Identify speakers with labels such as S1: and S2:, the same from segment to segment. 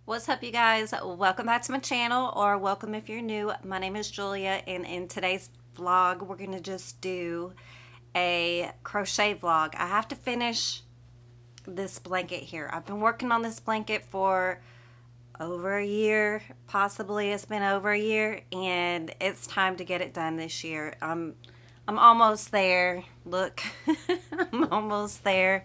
S1: What's up, you guys? Welcome back to my channel, or welcome if you're new. My name is Julia, and in today's vlog, we're going to just do a crochet vlog. I have to finish this blanket here. I've been working on this blanket for over a year, possibly it's been over a year, and it's time to get it done this year. I'm almost there. Look, I'm almost there.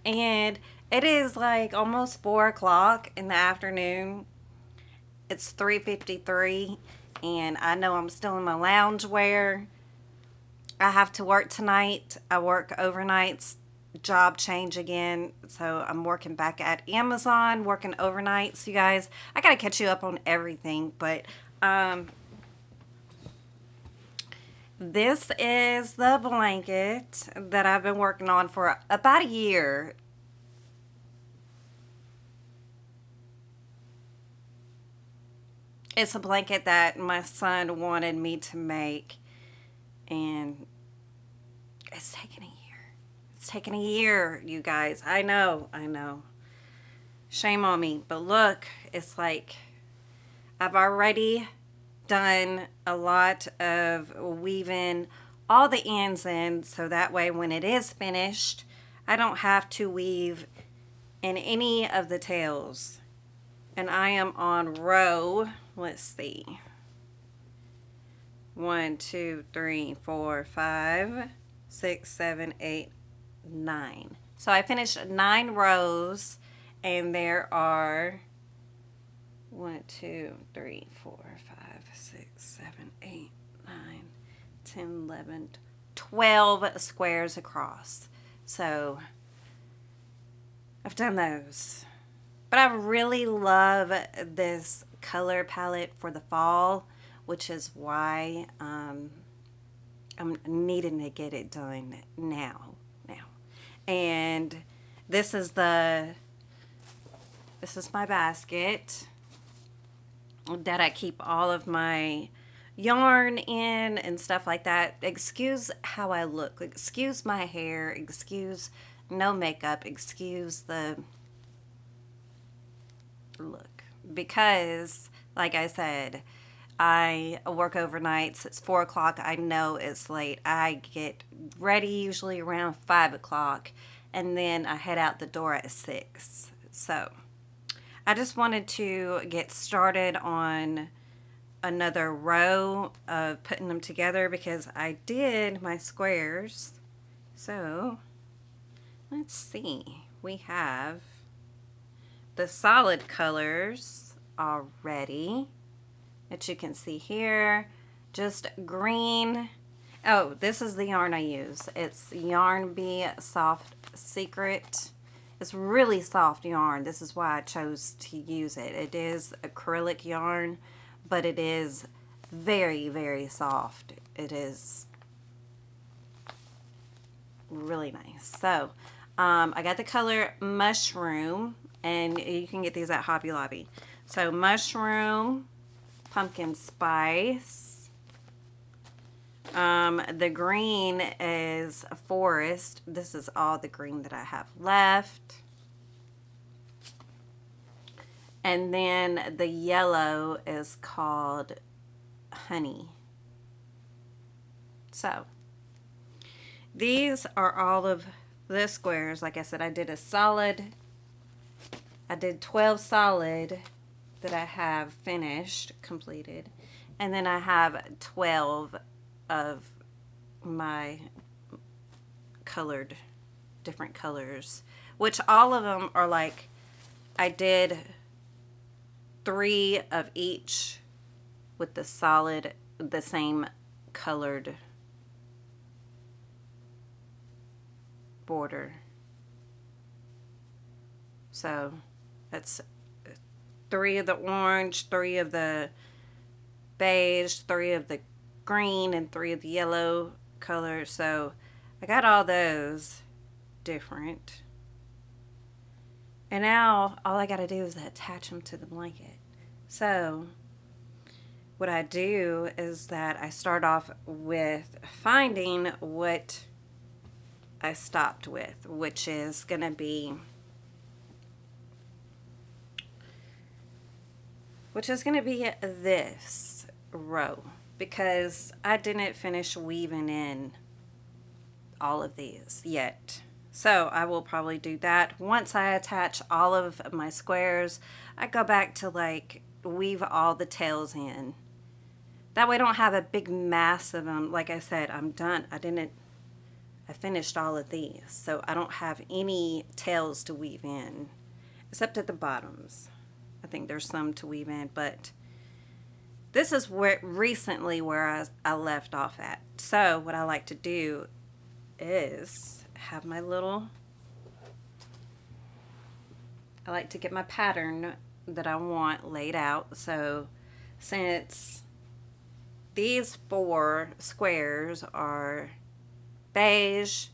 S1: And it is like almost 4 o'clock in the afternoon. It's 3:53, and I know I'm still in my lounge wear. I have to work tonight. I work overnights, job change again. So I'm working back at Amazon, working overnights, you guys. I got to catch you up on everything, but this is the blanket that I've been working on for about a year. It's a blanket that my son wanted me to make, and it's taken a year. It's taken a year, you guys. I know. Shame on me. But look, it's like I've already done a lot of weaving all the ends in, so that way when it is finished, I don't have to weave in any of the tails. And I am on row, let's see, 1, 2, 3, 4, 5, 6, 7, 8, 9. So I finished 9 rows, and there are 1, 2, 3, 4, 5, 6, 7, 8, 9, 10, 11, 12 squares across. So I've done those. But I really love this color palette for the fall, which is why I'm needing to get it done now. And this is my basket that I keep all of my yarn in and stuff like that. Excuse how I look. Excuse my hair. Excuse no makeup. Excuse the look, because like I said, I work overnights. It's 4 o'clock. I know it's late. I get ready usually around 5 o'clock, and then I head out the door at 6. So I just wanted to get started on another row of putting them together, because I did my squares. So let's see, we have the solid colors already that you can see here. Just green. Oh, this is the yarn I use. It's Yarn Bee Soft Secret. It's really soft yarn. This is why I chose to use it. It is acrylic yarn, but it is very, very soft. It is really nice. So I got the color Mushroom, and you can get these at Hobby Lobby. So Mushroom, Pumpkin Spice. The green is Forest. This is all the green that I have left. And then the yellow is called Honey. So these are all of the squares. Like I said, I did 12 solid that I have finished, completed. And then I have 12 of my colored, different colors, which all of them are like, I did 3 of each with the solid, the same colored border. So that's 3 of the orange, 3 of the beige, 3 of the green, and 3 of the yellow color. So I got all those different. And now all I got to do is attach them to the blanket. So what I do is that I start off with finding what I stopped with, which is going to be which is going to be this row because I didn't finish weaving in all of these yet. So I will probably do that. Once I attach all of my squares, I go back to like weave all the tails in. That way I don't have a big mass of them. Like I said, I'm done. I finished all of these. So I don't have any tails to weave in, except at the bottoms. I think there's some to weave in, but this is where recently where I left off at. So what I like to do is have my little, I like to get my pattern that I want laid out. So since these 4 squares are beige,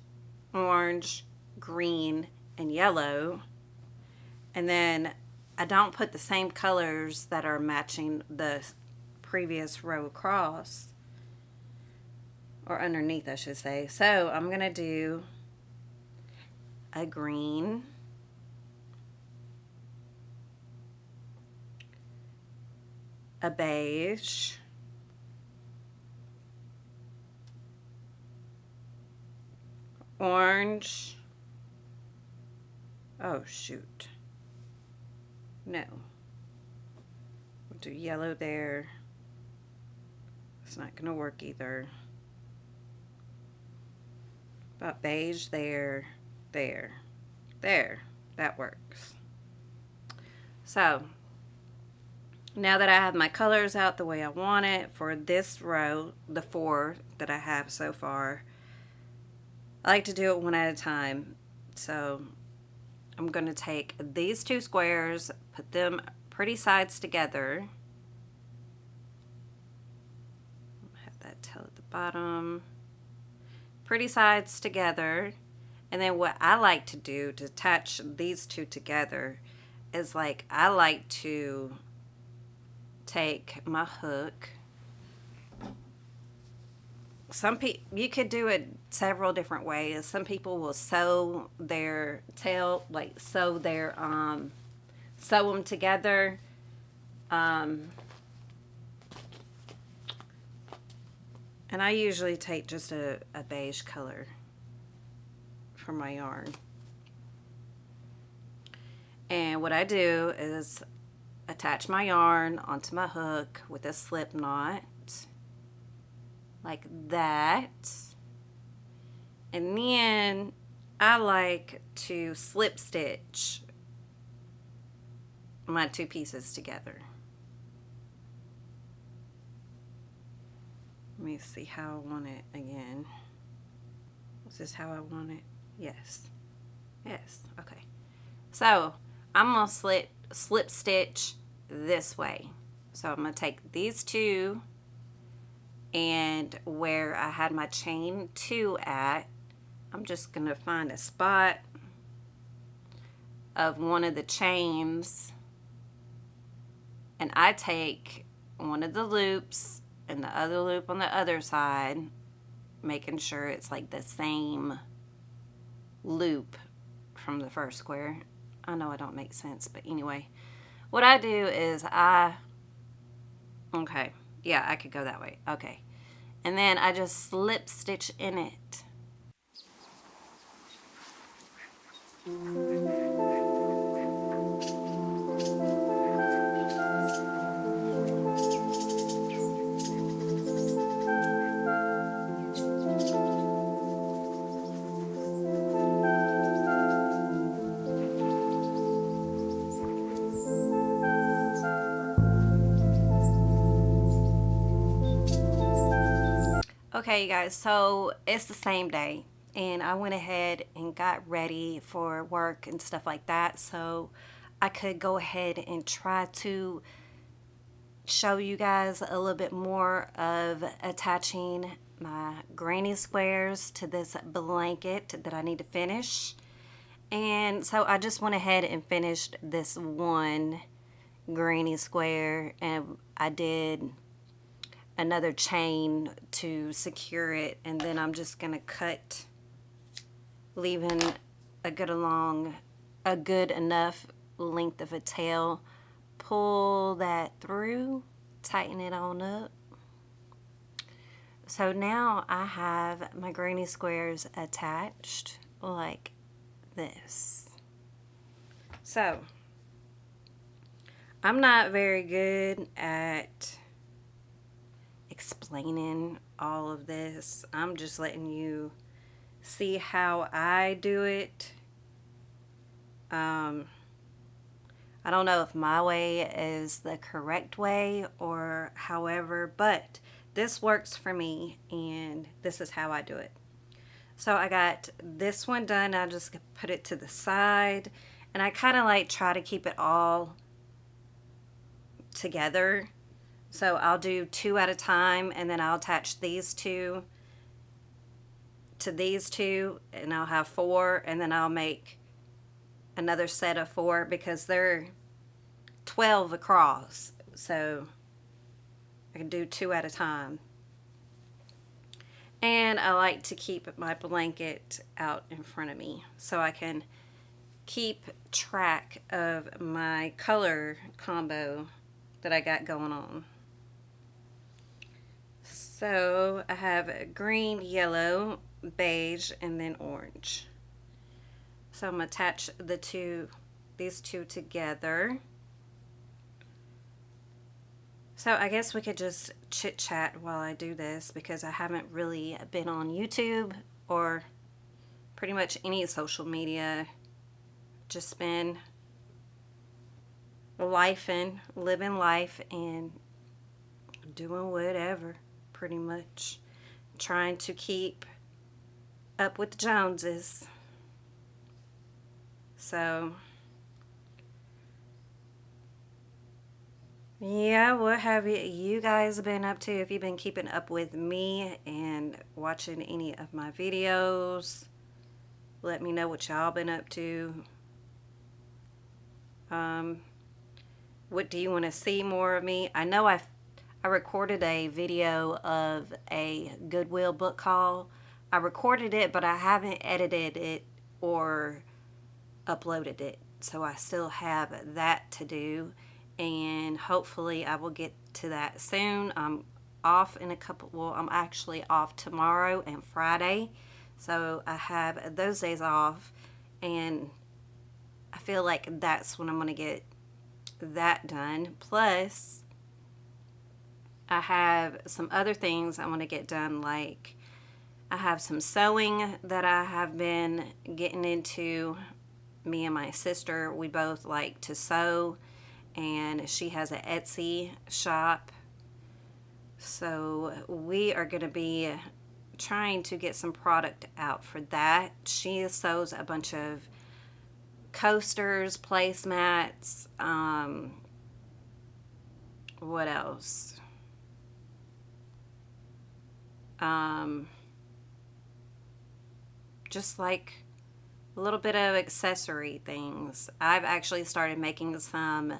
S1: orange, green, and yellow, and then I don't put the same colors that are matching the previous row across, or underneath I should say. So I'm going to do a green, a beige, orange, oh shoot, no, we'll do yellow there, it's not going to work either, about beige there, there, that works. So now that I have my colors out the way I want it for this row, the 4 that I have so far, I like to do it one at a time. So I'm going to take these 2 squares, put them pretty sides together. Have that tail at the bottom. Pretty sides together. And then what I like to do to attach these 2 together is like I like to take my hook. Some people, you could do it several different ways. Some people will sew their tail, like sew them together. And I usually take just a beige color for my yarn. And what I do is attach my yarn onto my hook with a slip knot, like that. And then I like to slip stitch my 2 pieces together. Let me see how I want it again. Is this how I want it? Yes. Yes. Okay. So I'm going to slip stitch this way. So I'm going to take these 2, and where I had my chain 2 at, I'm just going to find a spot of one of the chains, and I take one of the loops and the other loop on the other side, making sure it's like the same loop from the first square. I know it don't make sense, but anyway, what I do is okay, yeah, I could go that way. Okay, and then I just slip stitch in it. Okay, you guys, so it's the same day, and I went ahead and got ready for work and stuff like that, so I could go ahead and try to show you guys a little bit more of attaching my granny squares to this blanket that I need to finish. And so I just went ahead and finished this one granny square, and I did another chain to secure it, and then I'm just gonna cut, leaving a good enough length of a tail, pull that through, tighten it on up. So now I have my granny squares attached like this. So I'm not very good at explaining all of this. I'm just letting you see how I do it. I don't know if my way is the correct way or however, but this works for me and this is how I do it. So I got this one done. I just put it to the side and I kind of like try to keep it all together. So I'll do 2 at a time and then I'll attach these two to these two and I'll have 4 and then I'll make another set of 4 because they're 12 across. So I can do 2 at a time. And I like to keep my blanket out in front of me so I can keep track of my color combo that I got going on. So I have green, yellow, beige, and then orange. So I'm going to attach these two together. So I guess we could just chit chat while I do this because I haven't really been on YouTube or pretty much any social media. Just been living life and doing whatever, pretty much. Trying to keep up with the Joneses. So yeah, what have you guys been up to? If you've been keeping up with me and watching any of my videos, let me know what y'all been up to. What do you want to see more of me? I know I recorded a video of a Goodwill book haul. I recorded it, but I haven't edited it or uploaded it. So I still have that to do. And hopefully I will get to that soon. I'm off in a couple, well, I'm actually off tomorrow and Friday. So I have those days off. And I feel like that's when I'm going to get that done. Plus, I have some other things I want to get done, like I have some sewing that I have been getting into. Me and my sister, we both like to sew, and she has an Etsy shop. So we are going to be trying to get some product out for that. She sews a bunch of coasters, placemats, what else? Just like a little bit of accessory things. I've actually started making some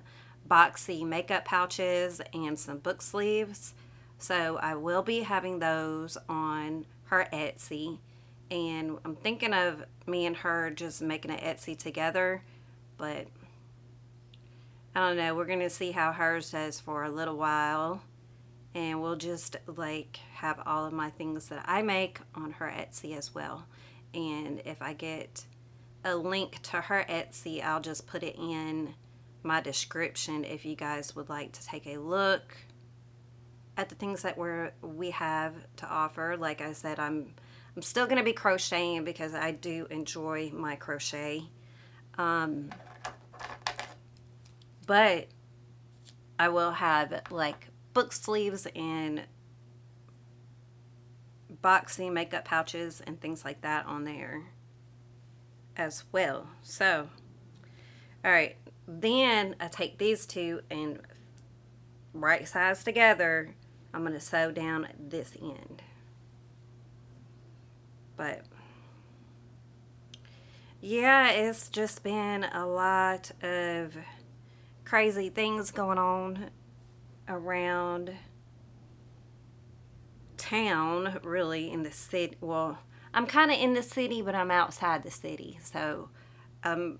S1: boxy makeup pouches and some book sleeves. So I will be having those on her Etsy. And I'm thinking of me and her just making an Etsy together. But I don't know. We're going to see how hers does for a little while. And we'll just like have all of my things that I make on her Etsy as well. And if I get a link to her Etsy, I'll just put it in my description if you guys would like to take a look at the things that we have to offer. Like I said, I'm still going to be crocheting because I do enjoy my crochet. But I will have like book sleeves and boxy makeup pouches and things like that on there as well. So, all right, then I take these two and right sides together. I'm going to sew down this end. But yeah, it's just been a lot of crazy things going on around town, really, in the city. Well, I'm kind of in the city, but I'm outside the city. So I'm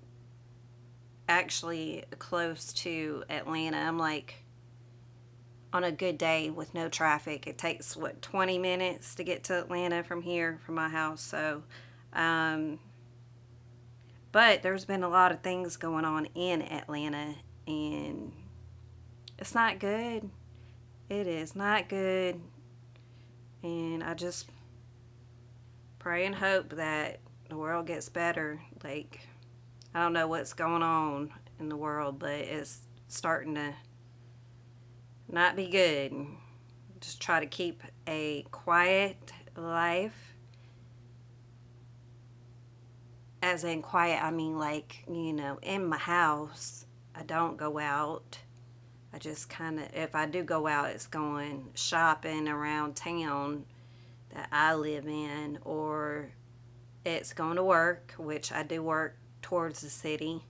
S1: actually close to Atlanta. I'm like, on a good day with no traffic, it takes, what, 20 minutes to get to Atlanta from here, from my house. So, um, but there's been a lot of things going on in Atlanta, and it's not good. It is not good. And I just pray and hope that the world gets better. Like, I don't know what's going on in the world, but it's starting to not be good. Just try to keep a quiet life. As in quiet, I mean, like, in my house. I don't go out. I just kind of, if I do go out, it's going shopping around town that I live in, or it's going to work, which I do work towards the city.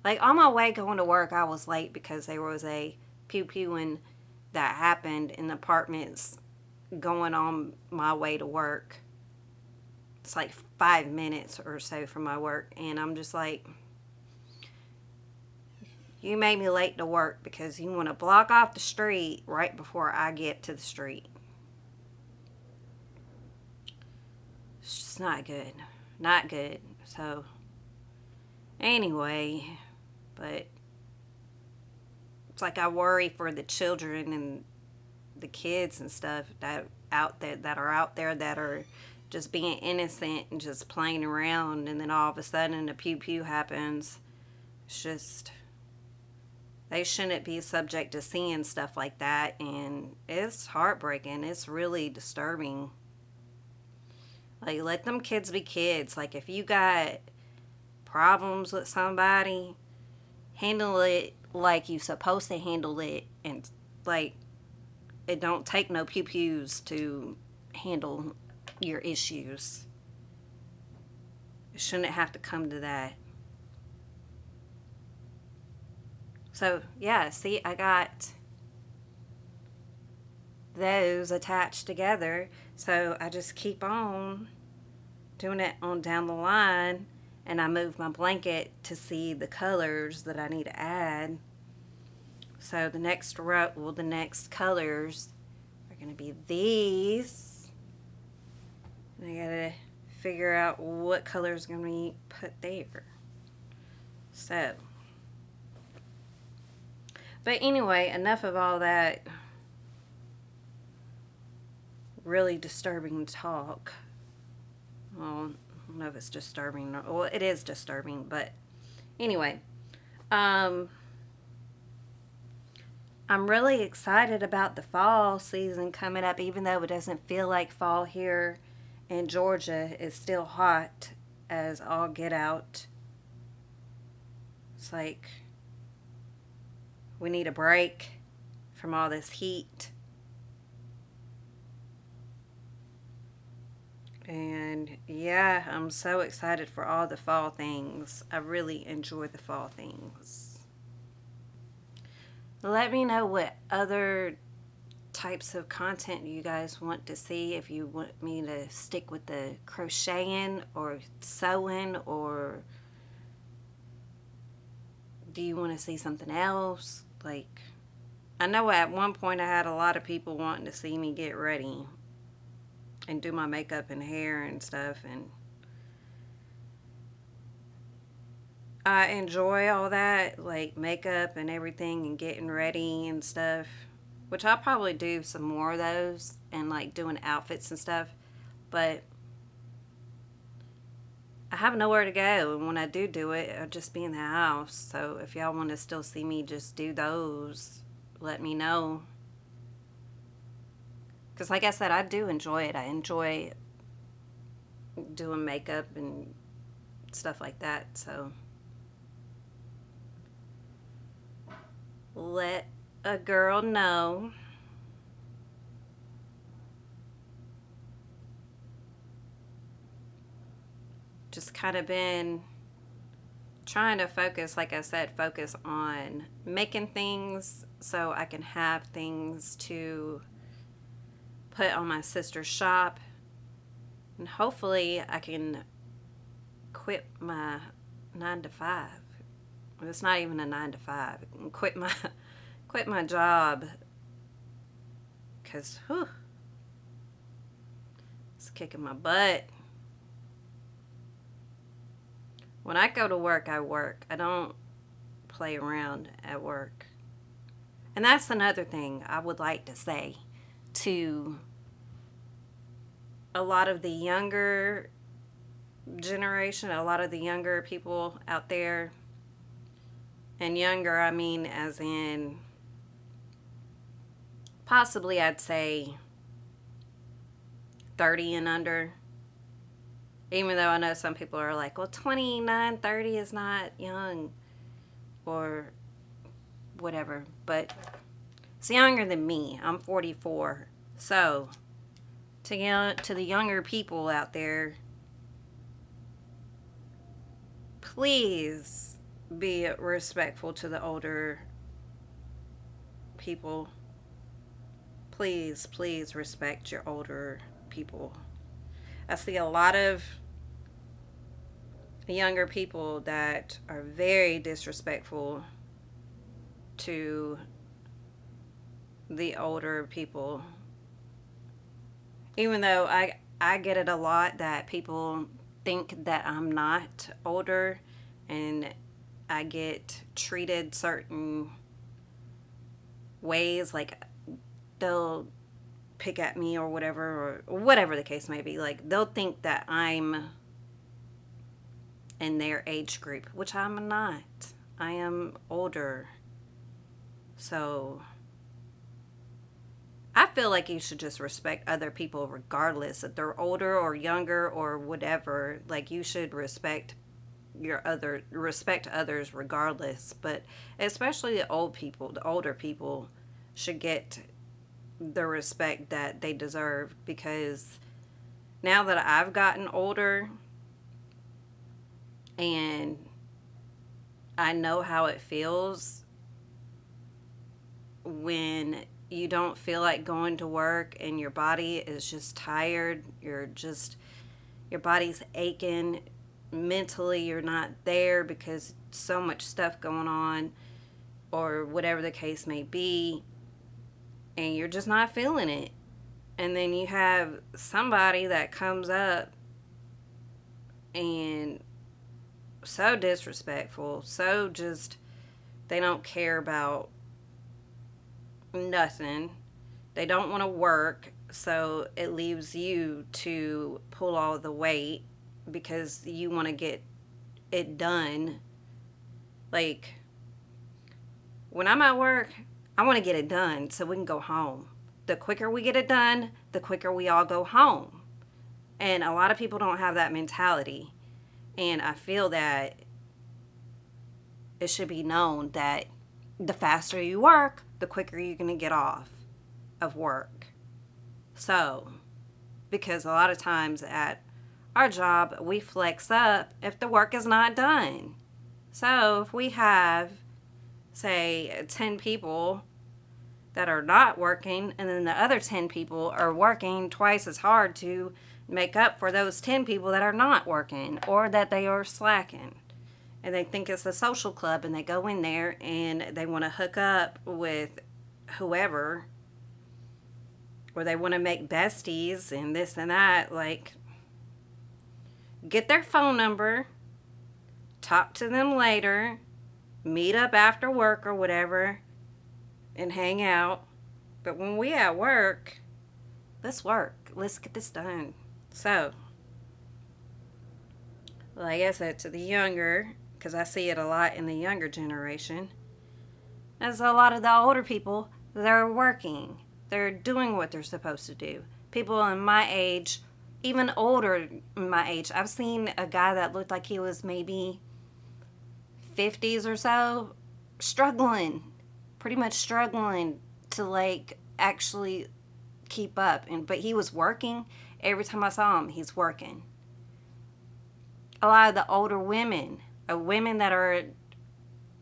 S1: Like, on my way going to work, I was late because there was a pew-pewing that happened in the apartments going on my way to work. It's like 5 minutes or so from my work, and I'm just like, you made me late to work because you want to block off the street right before I get to the street. It's just not good. Not good. So, anyway, but it's like I worry for the children and the kids and stuff that are out there that are just being innocent and just playing around, and then all of a sudden a pew pew happens. It's just, they shouldn't be subject to seeing stuff like that, and it's heartbreaking. It's really disturbing. Like, let them kids be kids. Like, if you got problems with somebody, handle it like you supposed to handle it, and like, it don't take no pew pews to handle your issues. It shouldn't have to come to that. So, yeah, see, I got those attached together. So I just keep on doing it on down the line, and I move my blanket to see the colors that I need to add. So the next row, well, the next colors are going to be these. And I got to figure out what color is going to be put there. So, but anyway, enough of all that really disturbing talk. Well, I don't know if it's disturbing. Well, it is disturbing, but anyway. I'm really excited about the fall season coming up, even though it doesn't feel like fall here in Georgia. It's still hot as all get out. It's like we need a break from all this heat. And yeah, I'm so excited for all the fall things. I really enjoy the fall things. Let me know what other types of content you guys want to see. If you want me to stick with the crocheting or sewing, or do you want to see something else? Like, I know at one point I had a lot of people wanting to see me get ready and do my makeup and hair and stuff, and I enjoy all that, like makeup and everything and getting ready and stuff, which I'll probably do some more of those, and like doing outfits and stuff, but I have nowhere to go, and when I do it, I'll just be in the house. So if y'all want to still see me just do those, let me know. Because like I said, I do enjoy it. I enjoy doing makeup and stuff like that. So let a girl know. Just kind of been trying to focus, like I said, focus on making things so I can have things to put on my sister's shop, and hopefully I can quit my 9 to 5 It's not even a 9 to 5. Quit my job because it's kicking my butt. When I go to work, I work. I don't play around at work. And that's another thing I would like to say to a lot of the younger generation, a lot of the younger people out there. And younger, I mean, as in possibly I'd say 30 and under. Even though I know some people are like, well, 29, 30 is not young or whatever. But it's younger than me. I'm 44. So, to the younger people out there, please be respectful to the older people. Please, please respect your older people. I see a lot of younger people that are very disrespectful to the older people. Even though I get it a lot that people think that I'm not older and I get treated certain ways, like they'll pick at me or whatever the case may be. Like they'll think that I'm in their age group, which I'm not. I am older. So I feel like you should just respect other people regardless if they're older or younger or whatever. Like you should respect others regardless, but especially the older people should get the respect that they deserve, because now that I've gotten older and I know how it feels when you don't feel like going to work and your body is just tired, your body's aching, mentally you're not there because so much stuff going on or whatever the case may be, and you're just not feeling it. And then you have somebody that comes up and so disrespectful, so just, they don't care about nothing. They don't want to work, so it leaves you to pull all the weight because you want to get it done. Like, when I'm at work, I want to get it done so we can go home. The quicker we get it done, the quicker we all go home. And a lot of people don't have that mentality. And I feel that it should be known that the faster you work, the quicker you're going to get off of work. So, because a lot of times at our job, we flex up if the work is not done. So, if we have, say, 10 people that are not working, and then the other 10 people are working twice as hard to make up for those 10 people that are not working or that they are slacking. And they think it's a social club and they go in there and they want to hook up with whoever, or they want to make besties and this and that. Like, get their phone number, talk to them later, meet up after work or whatever, and hang out. But when we at work, let's work. Let's get this done. So, like I said, to the younger, because I see it a lot in the younger generation, as a lot of the older people, they're working. They're doing what they're supposed to do. People in my age, even older in my age, I've seen a guy that looked like he was maybe 50s or so, pretty much struggling to like actually keep up. But he was working. Every time I saw him, he's working. A lot of the older women that are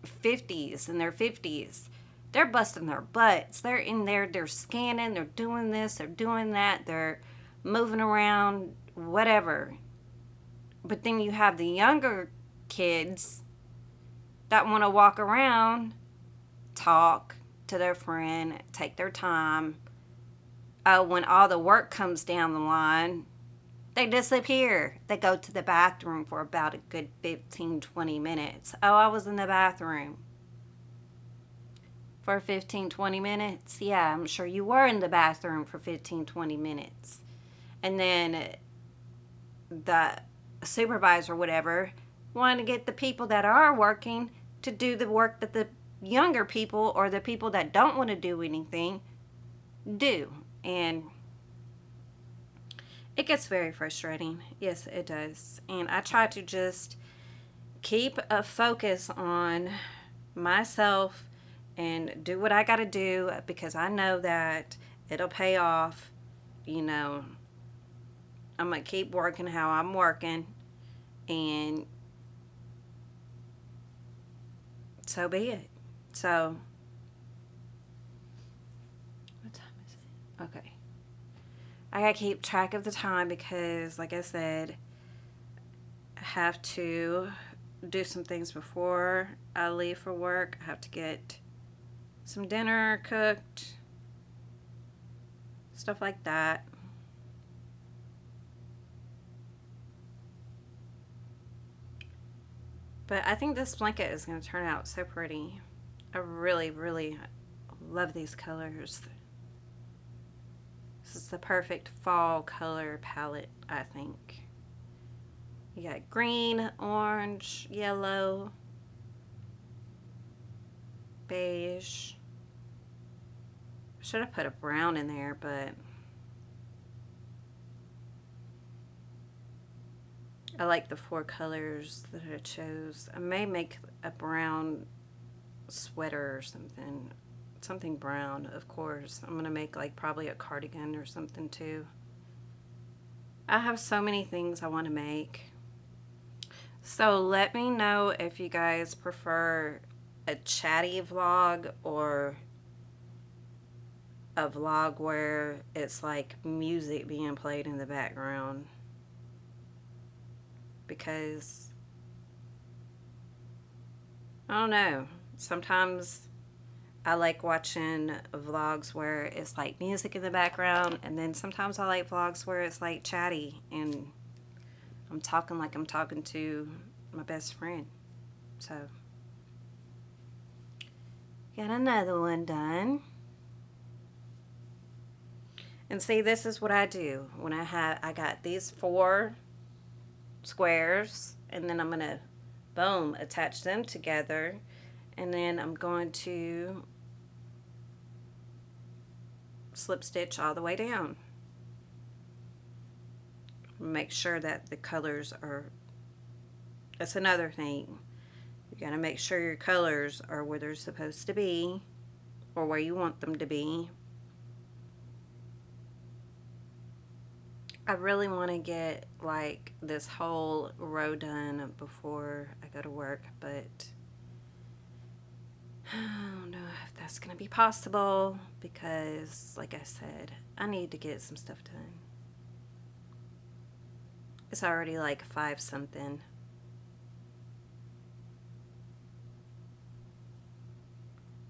S1: 50s, in their 50s, they're busting their butts. They're in there, they're scanning, they're doing this, they're doing that, they're moving around, whatever. But then you have the younger kids that want to walk around, talk to their friend, take their time. When all the work comes down the line, they disappear. They go to the bathroom for about a good 15, 20 minutes. Oh, I was in the bathroom for 15, 20 minutes. Yeah, I'm sure you were in the bathroom for 15, 20 minutes. And then the supervisor, whatever, wanted to get the people that are working to do the work that the younger people or the people that don't want to do anything do. And it gets very frustrating. Yes, it does. And I try to just keep a focus on myself and do what I got to do because I know that it'll pay off. You know, I'm going to keep working how I'm working, and so be it. So, what time is it? Okay. I got to keep track of the time because, like I said, I have to do some things before I leave for work. I have to get some dinner cooked, stuff like that. But I think this blanket is going to turn out so pretty. I really, really love these colors. This is the perfect fall color palette, I think. You got green, orange, yellow, beige. Should have put a brown in there, but I like the 4 colors that I chose. I may make a brown sweater or something. Something brown, of course. I'm going to make like probably a cardigan or something too. I have so many things I want to make. So let me know if you guys prefer a chatty vlog or a vlog where it's like music being played in the background. Because I don't know, sometimes I like watching vlogs where it's like music in the background, and then sometimes I like vlogs where it's like chatty and I'm talking like I'm talking to my best friend. So got another one done. And see, this is what I do when I got these 4 squares, and then I'm gonna boom attach them together, and then I'm going to slip stitch all the way down. Make sure that the colors are, that's another thing, you gotta make sure your colors are where they're supposed to be or where you want them to be. I really want to get like this whole row done before I go to work, but I don't know if that's going to be possible because, like I said, I need to get some stuff done. It's already like 5 something.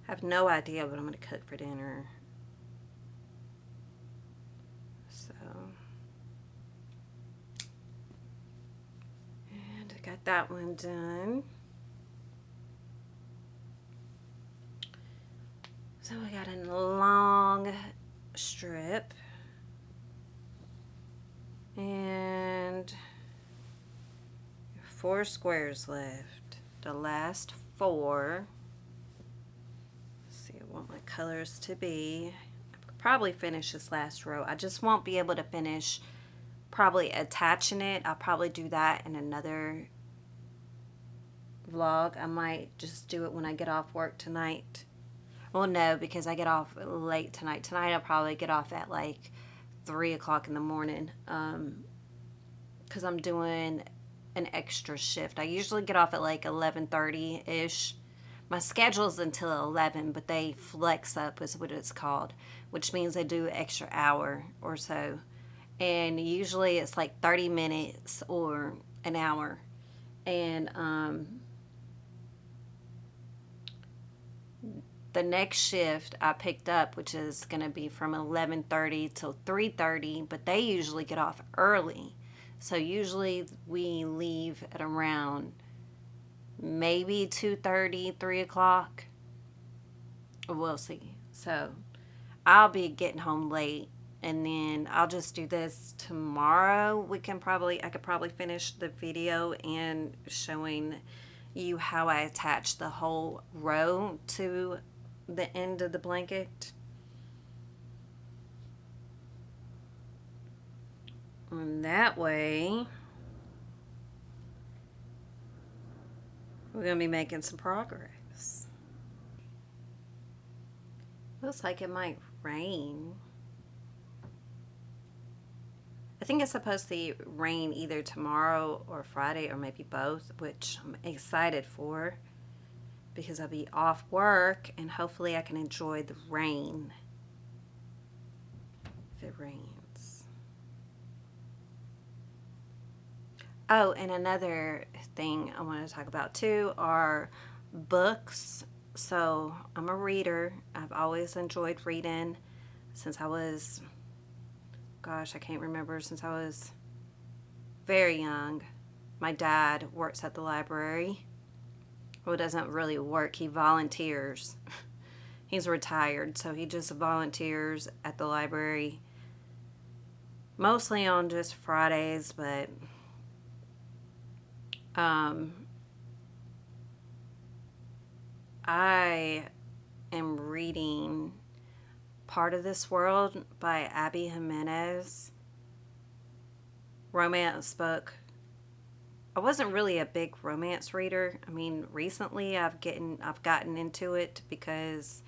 S1: I have no idea what I'm going to cook for dinner. So, and I got that one done. So I got a long strip and 4 squares left. The last 4. Let's see, I want my colors to be. I could probably finish this last row. I just won't be able to finish probably attaching it. I'll probably do that in another vlog. I might just do it when I get off work tonight. Well, no, because I get off late tonight. Tonight I'll probably get off at like 3 o'clock in the morning because I'm doing an extra shift. I usually get off at like 11:30-ish. My schedule's until 11, but they flex up is what it's called, which means they do an extra hour or so. And usually it's like 30 minutes or an hour. And the next shift I picked up, which is going to be from 11:30 till 3:30, but they usually get off early. So usually we leave at around maybe 2:30, 3 o'clock. We'll see. So I'll be getting home late, and then I'll just do this tomorrow. I could probably finish the video and showing you how I attach the whole row to the end of the blanket. And that way, we're going to be making some progress. Looks like it might rain. I think it's supposed to rain either tomorrow or Friday or maybe both, which I'm excited for because I'll be off work and hopefully I can enjoy the rain if it rains. Oh, and another thing I want to talk about too are books. So I'm a reader. I've always enjoyed reading since I was, gosh, I can't remember, since I was very young. My dad works at the library. Well, doesn't really work. He volunteers. He's retired, so he just volunteers at the library. Mostly on just Fridays, but I am reading Part of This World by Abby Jimenez. Romance book. I wasn't really a big romance reader. I mean, recently I've gotten into it because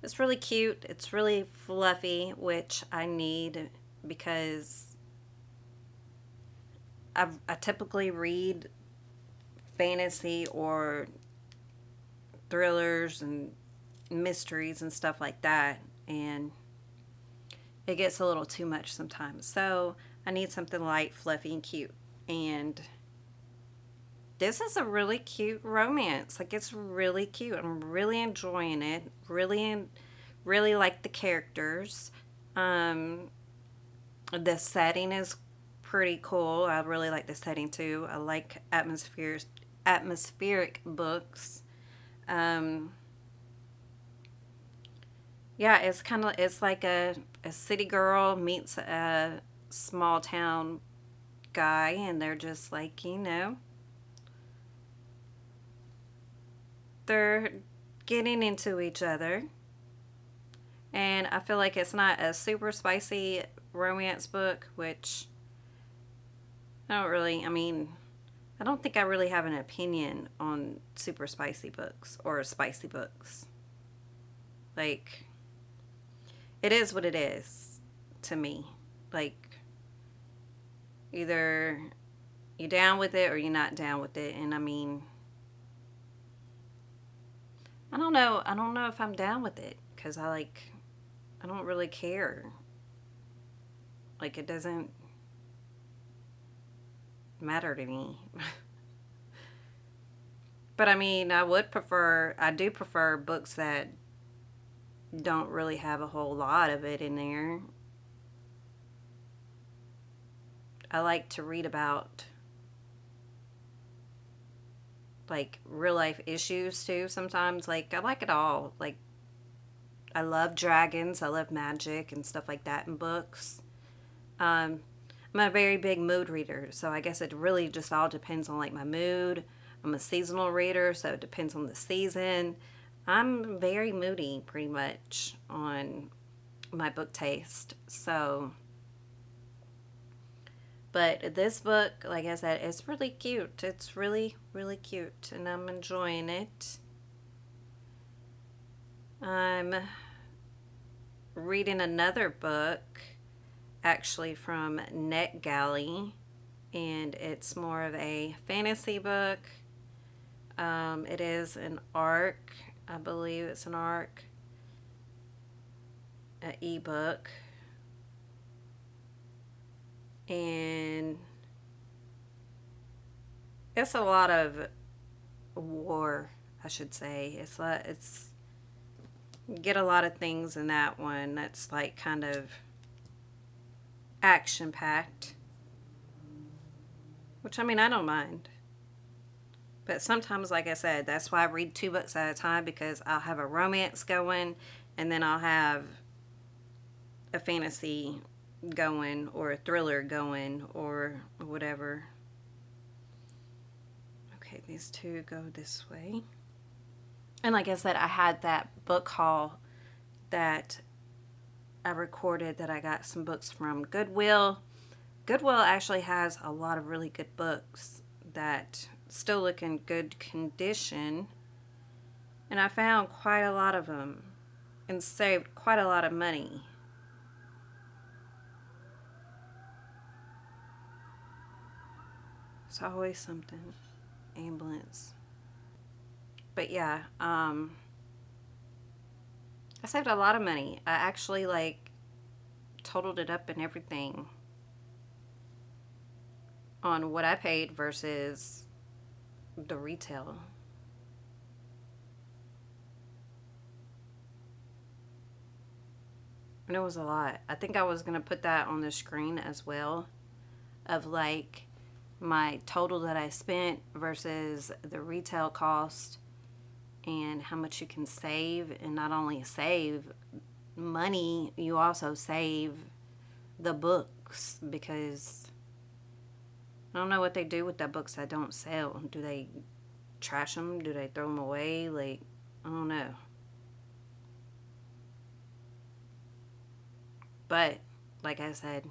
S1: it's really cute. It's really fluffy, which I need because I typically read fantasy or thrillers and mysteries and stuff like that, and it gets a little too much sometimes. So I need something light, fluffy, and cute. And this is a really cute romance. Like, it's really cute. I'm really enjoying it. Really like the characters. The setting is pretty cool. I really like the setting too. I like atmospheric books. Yeah, it's like a city girl meets a small town guy, and they're just like, they're getting into each other. And I feel like it's not a super spicy romance book, which I don't think I really have an opinion on super spicy books or spicy books. Like, it is what it is to me. Like, either you're down with it or you're not down with it. And I mean, I don't know if I'm down with it because I don't really care. Like, it doesn't matter to me. But I mean, I do prefer books that don't really have a whole lot of it in there. I like to read about like real life issues too sometimes. Like, I like it all. Like, I love dragons, I love magic and stuff like that in books. I'm a very big mood reader, so I guess it really just all depends on like my mood. I'm a seasonal reader, so it depends on the season. I'm very moody pretty much on my book taste. So, but this book, like I said, it's really cute. It's really, really cute, and I'm enjoying it. I'm reading another book, actually from NetGalley, and it's more of a fantasy book. It is an ARC. I believe it's an ARC, an ebook. And it's a lot of war, I should say. It's get a lot of things in that one. That's like kind of action packed, which I mean, I don't mind. But sometimes, like I said, that's why I read 2 books at a time, because I'll have a romance going and then I'll have a fantasy going or a thriller going or whatever. Okay, these two go this way. And like I said, I had that book haul that I recorded that I got some books from Goodwill. Goodwill actually has a lot of really good books that still look in good condition. And I found quite a lot of them and saved quite a lot of money. It's always something. Ambulance. But yeah, I saved a lot of money. I actually like totaled it up and everything on what I paid versus the retail. And it was a lot. I think I was going to put that on the screen as well, of like my total that I spent versus the retail cost and how much you can save. And not only save money, you also save the books, because I don't know what they do with the books that don't sell. Do they trash them? Do they throw them away? Like, I don't know. But, like I said,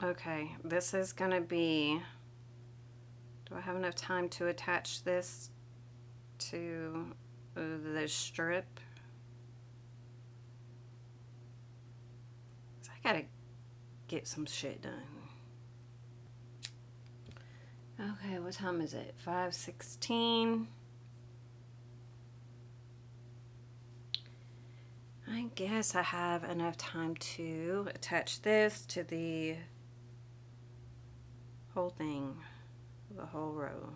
S1: okay, this is going to be, do I have enough time to attach this to the strip? So I got to get some shit done. Okay, what time is it? 5:16. I guess I have enough time to attach this to the whole thing, the whole row.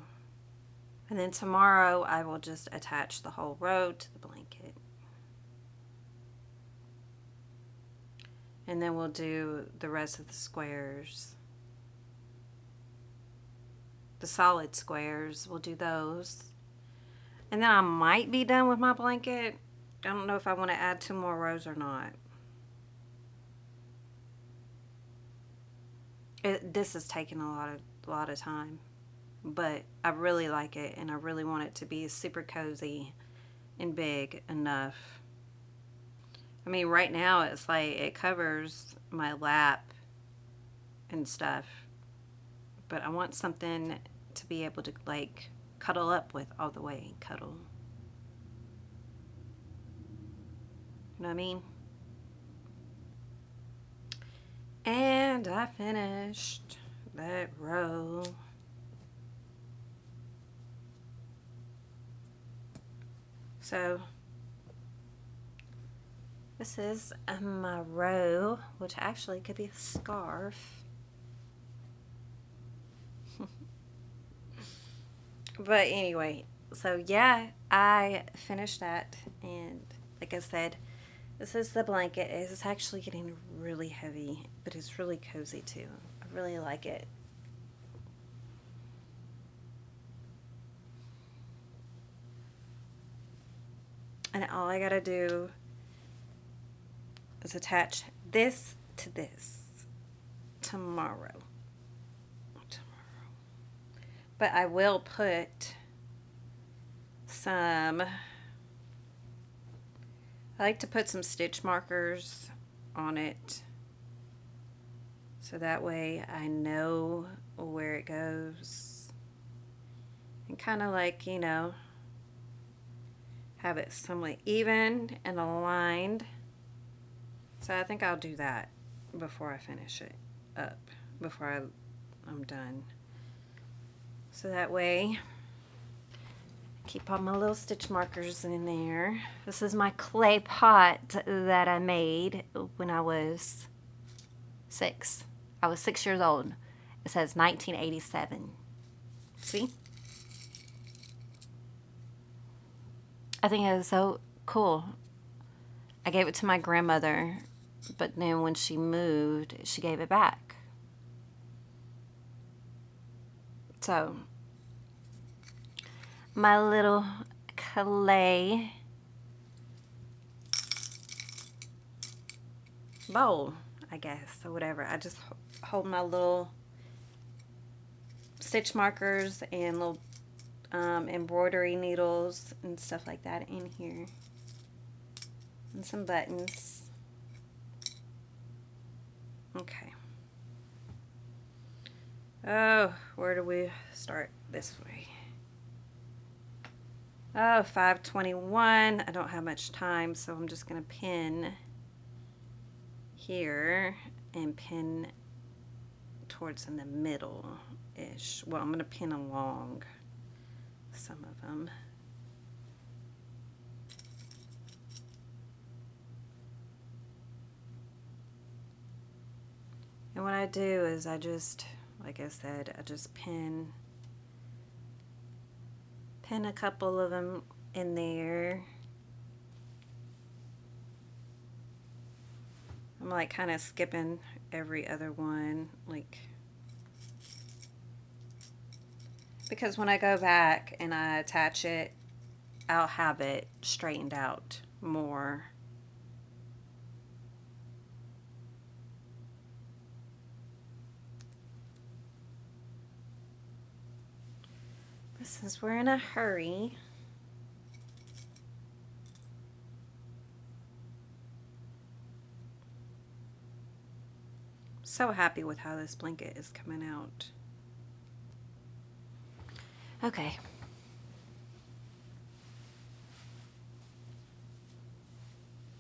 S1: And then tomorrow I will just attach the whole row to the blanket. And then we'll do the rest of the squares. The solid squares, we'll do those. And then I might be done with my blanket. I don't know if I want to add 2 more rows or not. This is taking a lot of time, but I really like it, and I really want it to be super cozy and big enough. I mean, right now it's like it covers my lap and stuff, but I want something to be able to like cuddle up with all the way. Cuddle. You know what I mean? And I finished that row. So this is my row, which actually could be a scarf. But anyway, so yeah, I finished that, and like I said, this is the blanket. It's actually getting really heavy, but it's really cozy too. I really like it. And all I gotta do is attach this to this tomorrow. But I will put some, I like to put some stitch markers on it, so that way I know where it goes, and kind of like, you know, have it somewhat even and aligned. So I think I'll do that before I finish it up, before I'm done. So that way, keep all my little stitch markers in there. This is my clay pot that I made when I was 6. I was 6 years old. It says 1987. See? I think it was so cool. I gave it to my grandmother, but then when she moved, she gave it back. So, my little clay bowl, I guess, or whatever. I just hold my little stitch markers and little embroidery needles and stuff like that in here. And some buttons. Okay. Oh, where do we start? This way. Oh, 5:21. I don't have much time, so I'm just going to pin here and pin towards in the middle-ish. Well, I'm going to pin along some of them. And what I do is I just, like I said, I just pin a couple of them in there. I'm like kind of skipping every other one, like, because when I go back and I attach it, I'll have it straightened out more. But since we're in a hurry, so happy with how this blanket is coming out. Okay,